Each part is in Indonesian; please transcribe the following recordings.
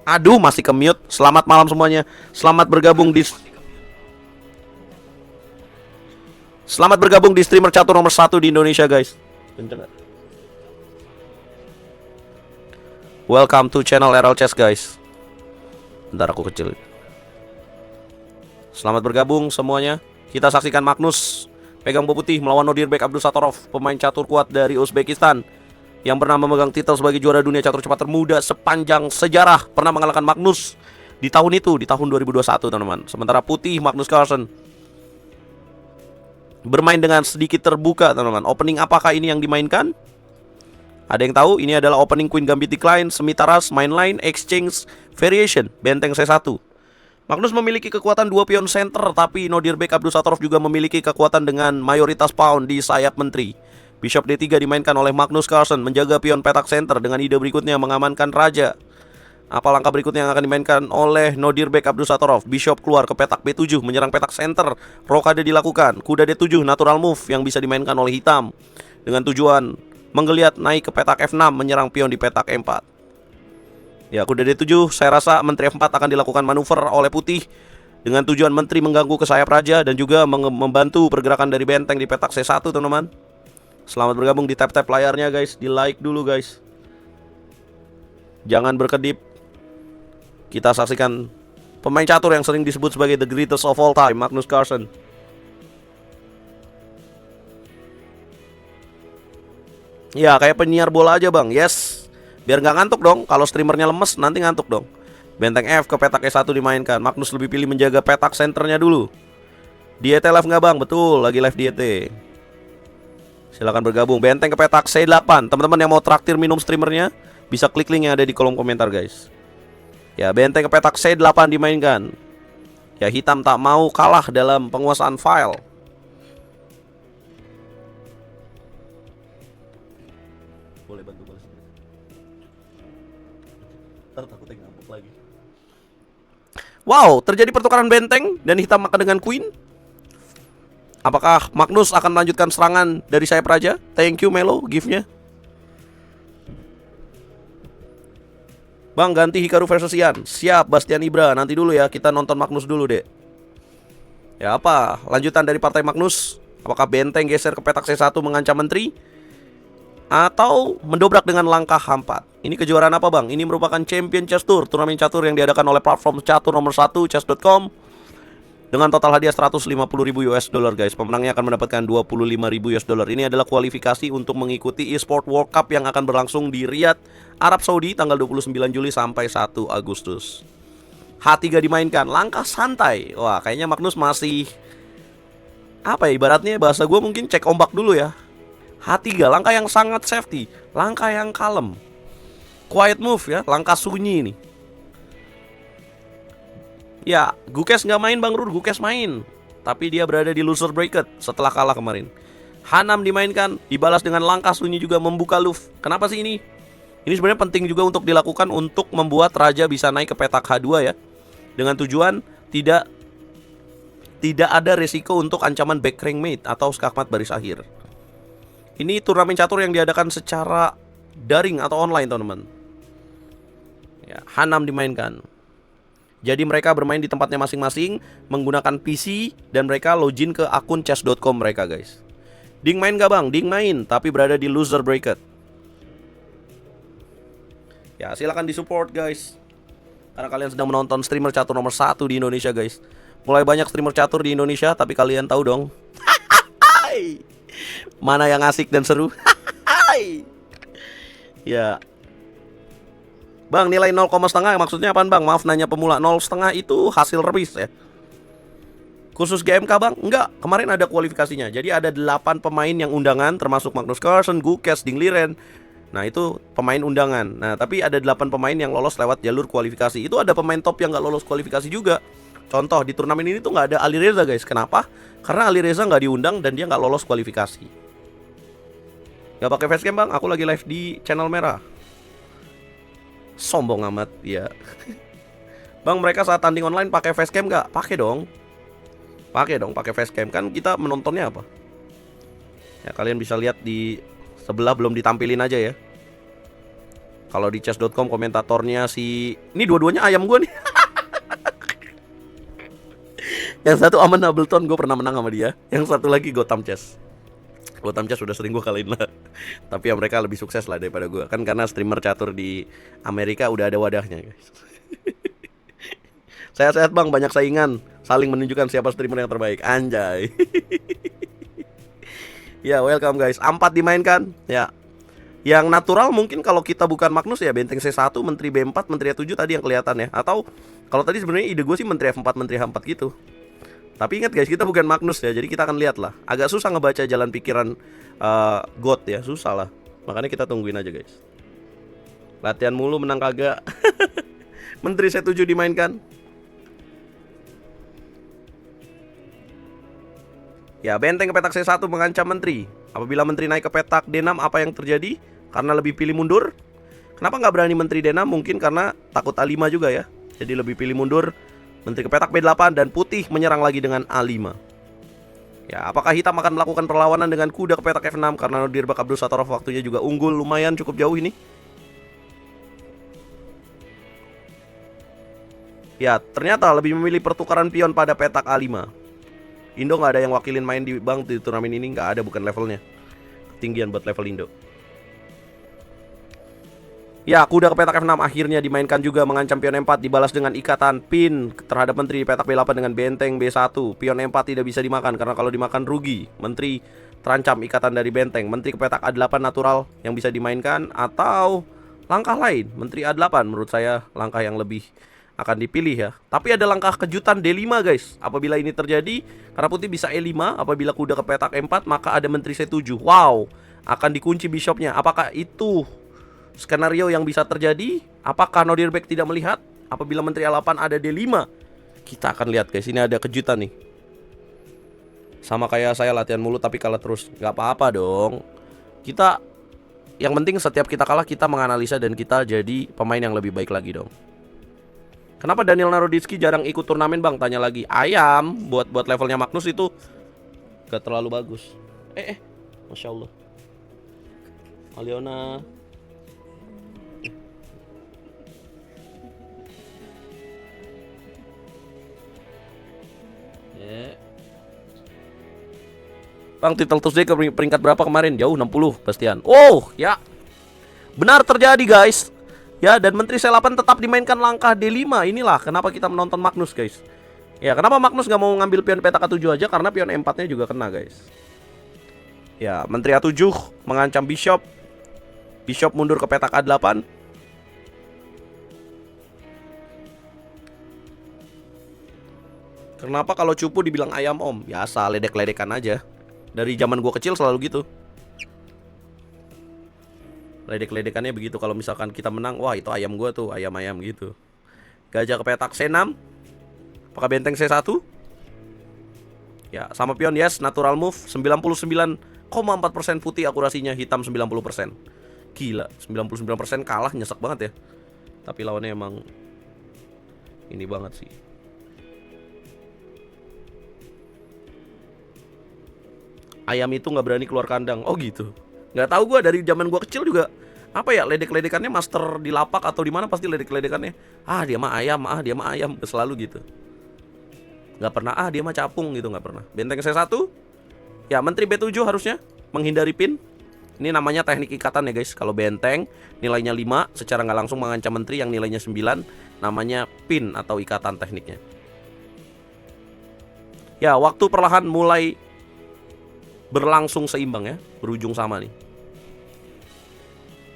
Aduh, masih ke mute. Selamat malam semuanya. Selamat bergabung di streamer catur nomor 1 di Indonesia, guys. Welcome to channel RLCHESS, guys. Bentar aku kecil. Selamat bergabung semuanya. Kita saksikan Magnus pegang bola putih melawan Nodirbek Abdusattorov, pemain catur kuat dari Uzbekistan yang pernah memegang titel sebagai juara dunia catur cepat termuda sepanjang sejarah, pernah mengalahkan Magnus di tahun itu, di tahun 2021, teman-teman. Sementara putih Magnus Carlsen bermain dengan sedikit terbuka, teman-teman. Opening apakah ini yang dimainkan? Ada yang tahu? Ini adalah opening Queen Gambit Decline, Semitaras, Mainline, Exchange, Variation, Benteng C1. Magnus memiliki kekuatan 2 pion center, tapi Nodirbek Abdusattorov juga memiliki kekuatan dengan mayoritas pawn di sayap menteri. Bishop D3 dimainkan oleh Magnus Carlsen, menjaga pion petak center dengan ide berikutnya mengamankan raja. Apa langkah berikutnya yang akan dimainkan oleh Nodirbek Abdusattorov? Bishop keluar ke petak B7, menyerang petak center. Rokade dilakukan, kuda D7 natural move yang bisa dimainkan oleh hitam dengan tujuan menggeliat naik ke petak F6, menyerang pion di petak E4. Ya, kuda D7, saya rasa menteri F4 akan dilakukan manuver oleh putih dengan tujuan menteri mengganggu ke sayap raja dan juga membantu pergerakan dari benteng di petak C1, teman-teman. Selamat bergabung, di tap-tap layarnya, guys. Di like dulu, guys. Jangan berkedip. Kita saksikan pemain catur yang sering disebut sebagai the greatest of all time, Magnus Carlsen. Ya, kayak penyiar bola aja, bang. Yes. Biar nggak ngantuk dong. Kalau streamernya lemes, nanti ngantuk dong. Benteng F ke petak E1 dimainkan. Magnus lebih pilih menjaga petak senternya dulu. Diet live nggak, bang? Betul, lagi live diet. Silakan bergabung. Benteng ke petak C8. Teman-teman yang mau traktir minum streamernya, bisa klik link yang ada di kolom komentar, guys. Ya, benteng ke petak C8 dimainkan. Ya, hitam tak mau kalah dalam penguasaan file. Boleh bantu balas. Ntar takutnya ngambuk lagi. Wow, terjadi pertukaran benteng dan hitam makan dengan queen. Apakah Magnus akan melanjutkan serangan dari sayap raja? Thank you Melo, gift-nya. Bang, ganti Hikaru versus Ian. Siap, Bastian Ibra. Nanti dulu ya, kita nonton Magnus dulu, dek. Ya, apa? Lanjutan dari partai Magnus. Apakah benteng geser ke petak C1 mengancam menteri? Atau mendobrak dengan langkah hampat? Ini kejuaraan apa, bang? Ini merupakan Champion Chess Tour, turnamen catur yang diadakan oleh platform catur nomor 1 chess.com dengan total hadiah 150.000 US dollar, guys. Pemenangnya akan mendapatkan 25.000 US dollar. Ini adalah kualifikasi untuk mengikuti eSport World Cup yang akan berlangsung di Riyadh, Arab Saudi tanggal 29 Juli sampai 1 Agustus. H3 dimainkan, langkah santai. Wah, kayaknya Magnus masih apa ya, ibaratnya bahasa gue mungkin cek ombak dulu ya. H3, langkah yang sangat safety, langkah yang kalem, quiet move ya, langkah sunyi ini. Ya, Gukes nggak main, Bang Rur. Gukes main, tapi dia berada di loser bracket setelah kalah kemarin. H6 dimainkan, dibalas dengan langkah sunyi juga membuka luff. Kenapa sih ini? Ini sebenarnya penting juga untuk dilakukan untuk membuat raja bisa naik ke petak H2 ya. Dengan tujuan tidak ada resiko untuk ancaman back rank mate atau skakmat baris akhir. Ini turnamen catur yang diadakan secara daring atau online, teman-teman. Ya, H6 dimainkan. Jadi mereka bermain di tempatnya masing-masing menggunakan PC dan mereka login ke akun chess.com mereka, guys. Ding main gak, bang? Ding main, tapi berada di loser bracket. Ya, silakan disupport, guys. Karena kalian sedang menonton streamer catur nomor 1 di Indonesia, guys. Mulai banyak streamer catur di Indonesia, tapi kalian tahu dong mana yang asik dan seru. Ya. Bang, nilai 0,5 maksudnya apaan, bang? Maaf nanya pemula. 0,5 itu hasil remis ya. Khusus GMK, bang? Enggak, kemarin ada kualifikasinya. Jadi ada 8 pemain yang undangan, termasuk Magnus Carlsen, Gukes, Ding Liren. Nah, itu pemain undangan. Nah, tapi ada 8 pemain yang lolos lewat jalur kualifikasi. Itu ada pemain top yang nggak lolos kualifikasi juga. Contoh, di turnamen ini tuh nggak ada Ali Reza, guys. Kenapa? Karena Ali Reza nggak diundang dan dia nggak lolos kualifikasi. Nggak pakai facecam, bang? Aku lagi live di channel merah. Sombong amat, ya. Bang, mereka saat tanding online pakai facecam nggak? Pakai dong. Pakai facecam. Kan kita menontonnya apa? Ya, kalian bisa lihat di sebelah, belum ditampilin aja ya. Kalau di chess.com komentatornya ini dua-duanya ayam gue nih. Yang satu Aman Ableton, gue pernah menang sama dia. Yang satu lagi Gotham Chess. Gotham Chess udah sering gue kalahin lah. Tapi ya mereka lebih sukses lah daripada gue. Kan karena streamer catur di Amerika udah ada wadahnya, guys. Sehat-sehat bang, banyak saingan. Saling menunjukkan siapa streamer yang terbaik. Anjay. Ya, welcome guys. 4 dimainkan. Ya. Yang natural mungkin kalau kita bukan Magnus ya benteng C1, menteri B4, menteri A7 tadi yang kelihatan ya. Atau kalau tadi sebenarnya ide gue sih menteri F4, menteri H4 gitu. Tapi ingat guys, kita bukan Magnus ya. Jadi kita akan lihat lah. Agak susah ngebaca jalan pikiran God ya, susah lah. Makanya kita tungguin aja guys. Latihan mulu menang kagak. Menteri C7 dimainkan. Ya, benteng ke petak C1 mengancam menteri. Apabila menteri naik ke petak D6, apa yang terjadi? Karena lebih pilih mundur. Kenapa nggak berani menteri D6? Mungkin karena takut A5 juga ya. Jadi lebih pilih mundur. Menteri ke petak B8 dan putih menyerang lagi dengan A5. Ya, apakah hitam akan melakukan perlawanan dengan kuda ke petak F6? Karena Dirbak Abdusattorov waktunya juga unggul lumayan cukup jauh ini. Ya, ternyata lebih memilih pertukaran pion pada petak A5. Indo nggak ada yang wakilin main di bang di turnamen ini, nggak ada, bukan levelnya. Ketinggian buat level Indo. Ya, kuda ke petak F6 akhirnya dimainkan juga mengancam pion M4 dibalas dengan ikatan pin terhadap menteri di petak B8 dengan benteng B1. Pion M4 tidak bisa dimakan karena kalau dimakan rugi. Menteri terancam ikatan dari benteng. Menteri ke petak A8 natural yang bisa dimainkan atau langkah lain. Menteri A8 menurut saya langkah yang lebih akan dipilih ya. Tapi ada langkah kejutan D5 guys. Apabila ini terjadi, karena putih bisa E5. Apabila kuda ke petak E4, maka ada menteri C7. Wow, akan dikunci bishopnya. Apakah itu skenario yang bisa terjadi? Apakah Nodirbek tidak melihat? Apabila menteri A8 ada D5, kita akan lihat guys. Ini ada kejutan nih. Sama kayak saya latihan mulu tapi kalah terus. Gak apa-apa dong. Kita, yang penting setiap kita kalah kita menganalisa dan kita jadi pemain yang lebih baik lagi dong. Kenapa Daniel Naroditsky jarang ikut turnamen bang? Tanya lagi. Ayam buat levelnya Magnus itu gak terlalu bagus. Masya Allah. Aliona. Bang, title Tuesday ke peringkat berapa kemarin? Jauh 60 Bastian. Oh ya, benar terjadi guys. Ya, dan menteri C8 tetap dimainkan langkah D5. Inilah kenapa kita menonton Magnus guys. Ya, kenapa Magnus gak mau ngambil pion petak A7 aja? Karena pion E4 nya juga kena guys. Ya, menteri A7 mengancam bishop. Bishop mundur ke petak A8. Kenapa kalau cupu dibilang ayam om? Biasa, ledek-ledekan aja. Dari zaman gua kecil selalu gitu. Ledek-ledekannya begitu. Kalau misalkan kita menang, wah itu ayam gua tuh, ayam-ayam gitu. Gajah ke petak C6. Apakah benteng C1? Ya, sama pion yes, natural move. 99,4% putih akurasinya, hitam 90%. Gila, 99% kalah, nyesek banget ya. Tapi lawannya emang ini banget sih. Ayam itu nggak berani keluar kandang. Oh gitu. Nggak tahu gue, dari zaman gue kecil juga apa ya, ledek-ledekannya master di lapak atau di mana pasti ledek-ledekannya. Dia mah ayam, selalu gitu. Nggak pernah dia mah capung gitu, nggak pernah. Benteng C1. Ya, menteri B7 harusnya menghindari pin. Ini namanya teknik ikatan ya guys. Kalau benteng nilainya 5, secara nggak langsung mengancam menteri yang nilainya 9. Namanya pin atau ikatan tekniknya. Ya, waktu perlahan mulai berlangsung seimbang ya, berujung sama nih.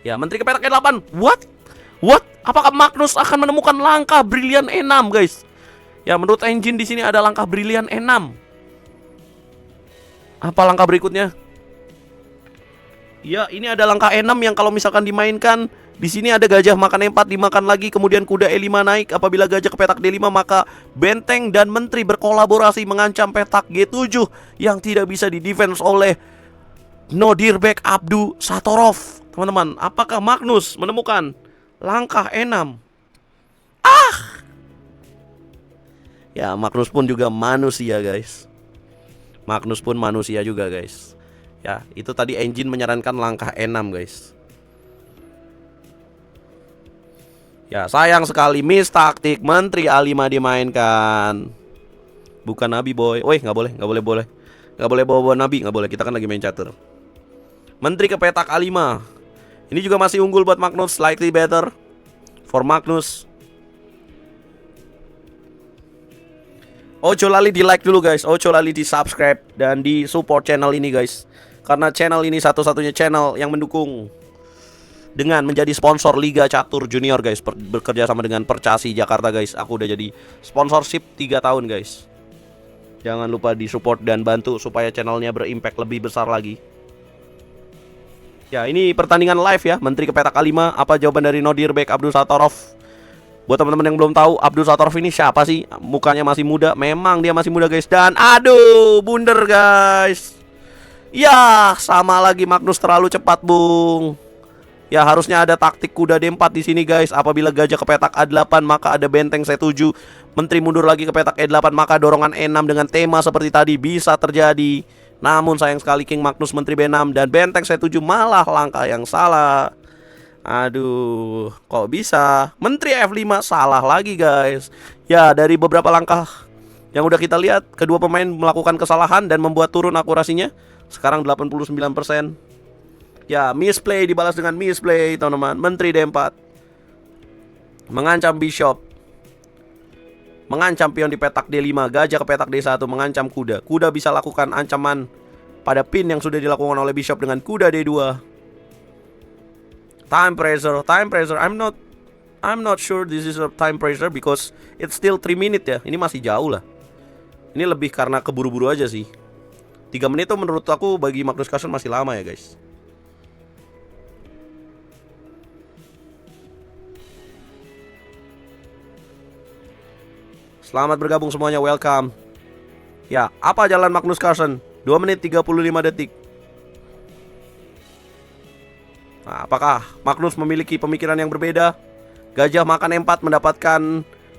Ya, menteri ke petak E8. What? Apakah Magnus akan menemukan langkah brilian E6 guys? Ya, menurut engine di sini ada langkah brilian E6. Apa langkah berikutnya? Ya, ini ada langkah E6 yang kalau misalkan dimainkan, di sini ada gajah makan E4, dimakan lagi, kemudian kuda E5 naik. Apabila gajah ke petak D5, maka benteng dan menteri berkolaborasi mengancam petak G7 yang tidak bisa di-defense oleh Nodirbek Abdusattorov. Teman-teman, apakah Magnus menemukan langkah E6? Ya, Magnus pun juga manusia guys. Magnus pun manusia juga guys. Ya, itu tadi engine menyarankan langkah E6 guys. Ya, sayang sekali miss taktik. Menteri A5 dimainkan. Bukan Nabi boy. Woi, nggak boleh. Nggak boleh bawa Nabi, nggak boleh. Kita kan lagi main catur. Menteri ke petak A5. Ini juga masih unggul buat Magnus. Slightly better for Magnus. Ojo lali di like dulu guys. Ojo lali di subscribe dan di support channel ini guys. Karena channel ini satu-satunya channel yang mendukung dengan menjadi sponsor Liga Catur Junior guys. Bekerja sama dengan Percasi Jakarta guys. Aku udah jadi sponsorship 3 tahun guys. Jangan lupa di support dan bantu supaya channelnya berimpact lebih besar lagi. Ya, ini pertandingan live ya. Menteri ke petak A5. Apa jawaban dari Nodirbek Abdusattorov? Buat teman-teman yang belum tahu, Abdusattorov ini siapa sih? Mukanya masih muda. Memang dia masih muda guys. Dan aduh, bunder guys. Ya, sama lagi Magnus terlalu cepat, Bung. Ya, harusnya ada taktik kuda D4 di sini guys. Apabila gajah ke petak A8, maka ada benteng C7. Menteri mundur lagi ke petak E8, maka dorongan E6 dengan tema seperti tadi bisa terjadi. Namun sayang sekali King Magnus menteri B6 dan benteng C7 malah langkah yang salah. Aduh, kok bisa? Menteri F5 salah lagi guys. Ya, dari beberapa langkah yang udah kita lihat, kedua pemain melakukan kesalahan dan membuat turun akurasinya. Sekarang 89%. Ya, misplay dibalas dengan misplay teman-teman. Menteri D4 mengancam bishop, mengancam pion di petak D5. Gajah ke petak D1 mengancam kuda. Kuda bisa lakukan ancaman pada pin yang sudah dilakukan oleh bishop dengan kuda D2. Time pressure. I'm not sure this is a time pressure because it's still 3 minutes ya. Ini masih jauh lah. Ini lebih karena keburu-buru aja sih. 3 menit tuh menurut aku bagi MAGNUSCARLSEN masih lama ya guys. Selamat bergabung semuanya, welcome. Ya, apa jalan MAGNUSCARLSEN? 2 menit 35 detik. Nah, apakah Magnus memiliki pemikiran yang berbeda? Gajah makan E4 mendapatkan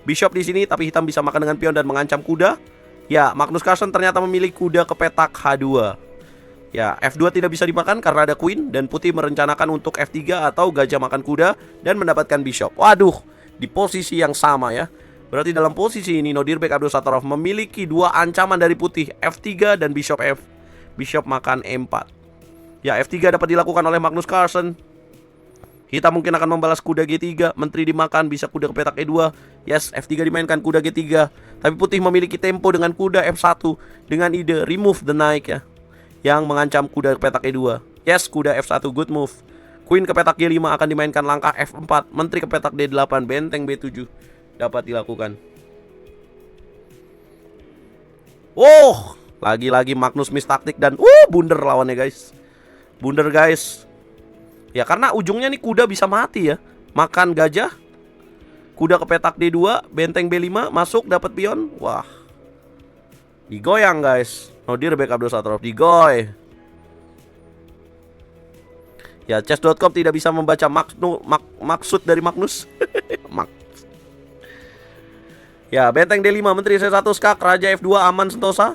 bishop di sini, tapi hitam bisa makan dengan pion dan mengancam kuda. Ya, MAGNUSCARLSEN ternyata memilih kuda ke petak H2. Ya, F2 tidak bisa dimakan karena ada queen dan putih merencanakan untuk F3 atau gajah makan kuda dan mendapatkan bishop. Waduh, di posisi yang sama ya. Berarti dalam posisi ini Nodirbek Abdusattorov memiliki 2 ancaman dari putih, F3 dan bishop F. Bishop makan E4. Ya, F3 dapat dilakukan oleh MAGNUSCARLSEN. Hitam mungkin akan membalas kuda G3. Menteri dimakan, bisa kuda ke petak E2. Yes, F3 dimainkan, kuda G3. Tapi putih memiliki tempo dengan kuda F1 dengan ide remove the knight ya, yang mengancam kuda ke petak E2. Yes, kuda F1, good move. Queen ke petak G5 akan dimainkan langkah F4. Menteri ke petak D8, benteng B7 dapat dilakukan. Oh, lagi-lagi Magnus miss taktik dan bunder lawannya guys. Bunder guys. Ya, karena ujungnya nih kuda bisa mati ya. Makan gajah. Kuda ke petak D2, benteng B5, masuk dapat pion. Wah. Digoyang guys. Nodirbek Abdusattorov digoy. Ya, chess.com tidak bisa membaca maksud dari Magnus. Ya, benteng D5, menteri C1 skak, raja F2 aman sentosa.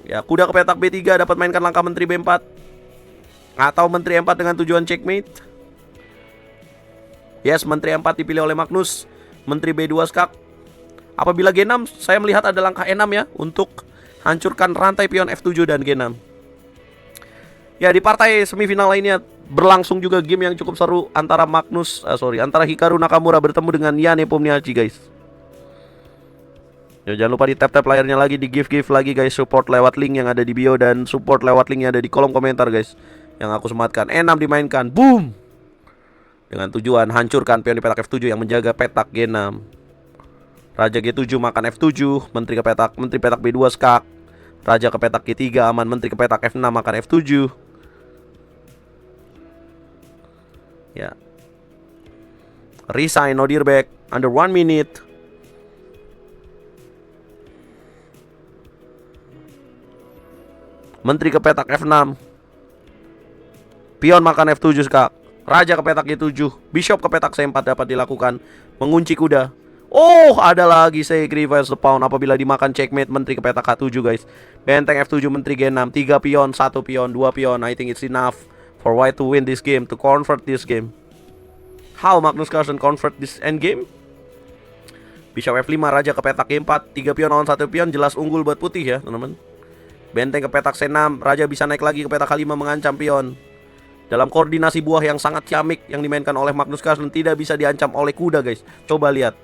Ya, kuda ke petak B3 dapat mainkan langkah menteri B4 atau menteri E4 dengan tujuan checkmate. Yes, menteri E4 dipilih oleh Magnus. Menteri B2 skak. Apabila G6, saya melihat ada langkah E6 ya, untuk hancurkan rantai pion F7 dan G6. Ya, di partai semifinal lainnya berlangsung juga game yang cukup seru antara antara Hikaru Nakamura bertemu dengan Yane Pomniachtchi guys. Ya, jangan lupa di tap-tap layarnya lagi, di give lagi guys. Support lewat link yang ada di bio dan support lewat link yang ada di kolom komentar guys, yang aku sematkan. E6 dimainkan, boom, dengan tujuan hancurkan pion di petak F7 yang menjaga petak G6. Raja G7 makan F7, menteri petak B2 skak. Raja ke petak G3 aman, menteri ke petak F6 makan F7. Ya. Resign Nodirbek under 1 minute. Menteri ke petak F6. Pion makan F7 skak. Raja ke petak G7. Bishop ke petak C4 dapat dilakukan. Mengunci kuda. Oh, ada lagi sacrifice the pawn apabila dimakan checkmate. Menteri ke petak H7 guys. Benteng F7, menteri G6. 3 pion, 1 pion, 2 pion. I think it's enough for white to win this game, to convert this game. How Magnus Carlsen convert this endgame? Bishop F5, raja ke petak G4, 3 pion lawan 1 pion, jelas unggul buat putih ya teman-teman. Benteng ke petak C6, raja bisa naik lagi ke petak H5 mengancam pion. Dalam koordinasi buah yang sangat ciamik yang dimainkan oleh Magnus Carlsen, tidak bisa diancam oleh kuda guys. Coba lihat.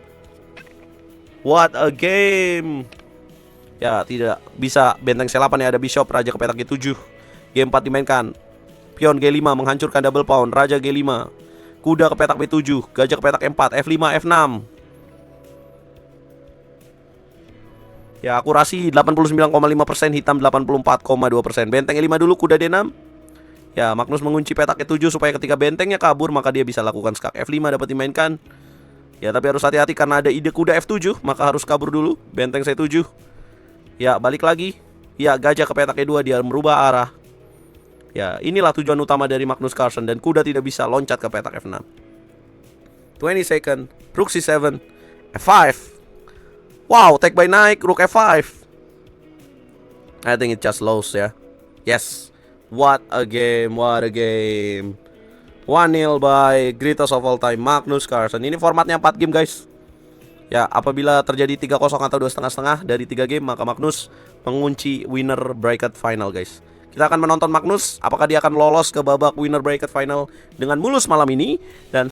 What a game. Ya tidak bisa. Benteng C8 ya, ada bishop, raja ke petak G7, G4 dimainkan, pion G5 menghancurkan double pawn, raja G5, kuda ke petak B7, gajah ke petak E4, F5, F6. Ya akurasi 89,5%, hitam 84,2%. Benteng E5 dulu, kuda D6. Ya Magnus mengunci petak E7 supaya ketika bentengnya kabur maka dia bisa lakukan skak F5 dapat dimainkan. Ya tapi harus hati-hati karena ada ide kuda F7, maka harus kabur dulu. Benteng C7. Ya balik lagi. Ya gajah ke petak E2, dia merubah arah. Ya inilah tujuan utama dari Magnus Carlsen, dan kuda tidak bisa loncat ke petak F6. 20 second, rook C7, F5. Wow, take by knight, rook F5. I think it just lost ya. Yes. What a game, what a game. 1-0 by greatest of all time, Magnus Carlsen. Ini formatnya 4 game guys. Ya, apabila terjadi 3-0 atau 2,5 dari 3 game, maka Magnus mengunci winner bracket final guys. Kita akan menonton Magnus, apakah dia akan lolos ke babak winner bracket final dengan mulus malam ini. Dan